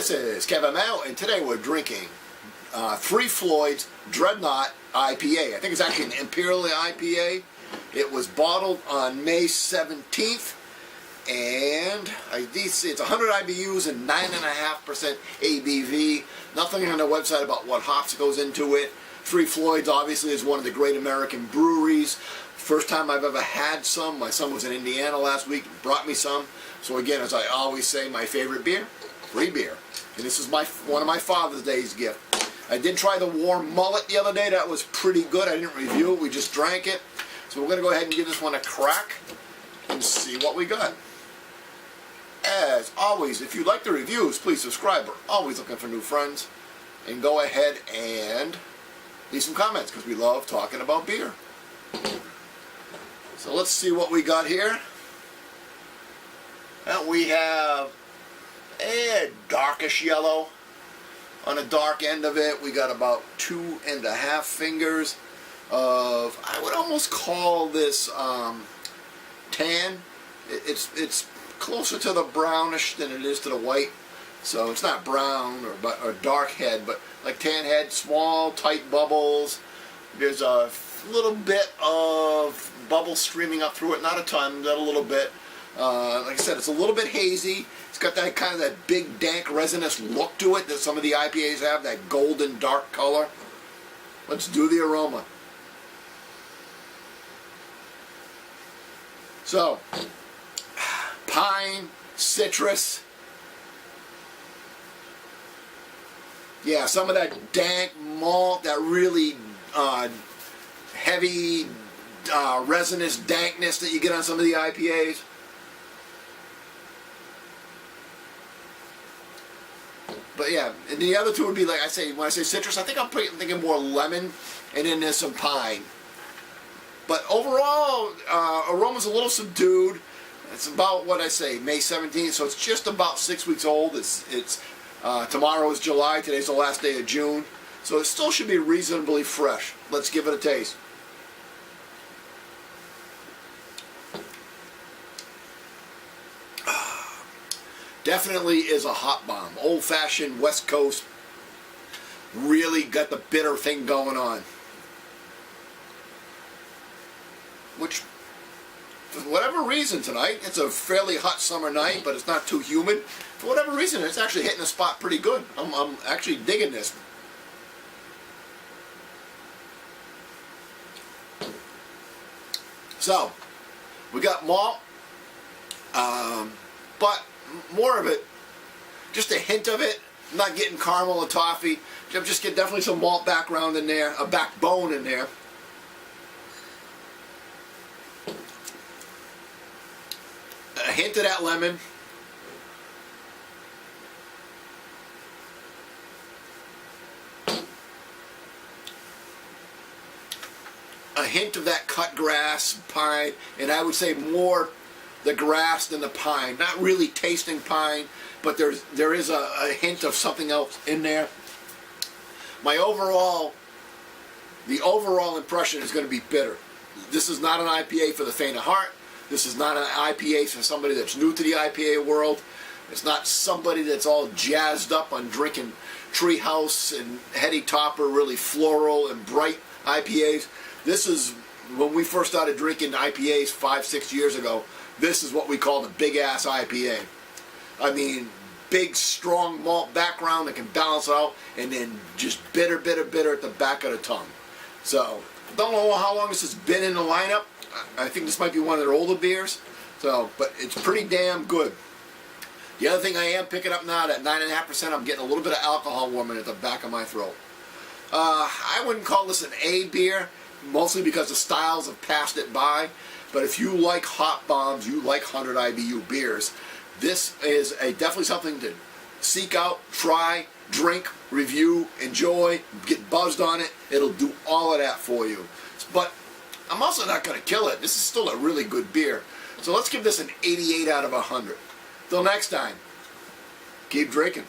This is Kevin Mel, and today we're drinking 3 Floyds Dreadnaught IPA. I think it's actually an Imperial IPA. It was bottled on May 17th, and it's 100 IBUs and 9.5% ABV. Nothing on the website about what hops goes into it. 3 Floyds obviously is one of the great American breweries. First time I've ever had some. My son was in Indiana last week, brought me some. So again, as I always say, my favorite beer, free beer. And this is one of my Father's Day's gift. I did try the warm mullet the other day. That was pretty good. I didn't review it. We just drank it. So we're going to go ahead and give this one a crack and see what we got. As always, if you like the reviews, please subscribe. We're always looking for new friends. And go ahead and leave some comments because we love talking about beer. So let's see what we got here. And we have a darkish yellow on the dark end of it. We got about 2.5 fingers of, I would almost call this tan. It's closer to the brownish than it is to the white. So it's not brown or dark head, but like tan head, small, tight bubbles. There's a little bit of bubble streaming up through it, not a ton, but a little bit. Like I said, it's a little bit hazy. It's got that kind of that big, dank, resinous look to it that some of the IPAs have, that golden, dark color. Let's do the aroma. So, pine, citrus. Yeah, some of that dank malt, that really heavy, resinous dankness that you get on some of the IPAs. But yeah, and the other two would be, like I say, when I say citrus, I think I'm thinking more lemon, and then there's some pine. But overall, aroma's a little subdued. It's about, what I say, May 17th, so it's just about 6 weeks old. It's tomorrow is July, today's the last day of June, so it still should be reasonably fresh. Let's give it a taste. Definitely is a hot bomb. Old-fashioned West Coast. Really got the bitter thing going on. Which, for whatever reason tonight, it's a fairly hot summer night, but it's not too humid. For whatever reason, it's actually hitting the spot pretty good. I'm actually digging this. So, we got malt, but more of it, just a hint of it. I'm not getting caramel or toffee. I'm just getting definitely some malt background in there, a backbone in there. A hint of that lemon. A hint of that cut grass, pine, and I would say more the grass than the pine. Not really tasting pine, but there is a hint of something else in there. The overall impression is going to be bitter. This is not an IPA for the faint of heart. This is not an IPA for somebody that's new to the IPA world. It's not somebody that's all jazzed up on drinking Treehouse and Heady Topper, really floral and bright IPAs. This is, when we first started drinking IPAs 5-6 years ago, this is what we call the big-ass IPA. I mean, big, strong malt background that can balance it out, and then just bitter, bitter, bitter at the back of the tongue. So, don't know how long this has been in the lineup. I think this might be one of their older beers. So, but it's pretty damn good. The other thing I am picking up now, at 9.5%, I'm getting a little bit of alcohol warming at the back of my throat. I wouldn't call this an A beer, mostly because the styles have passed it by. But if you like hot bombs, you like 100 IBU beers, this is definitely something to seek out, try, drink, review, enjoy, get buzzed on it. It'll do all of that for you. But I'm also not going to kill it. This is still a really good beer. So let's give this an 88 out of 100. Till next time, keep drinking.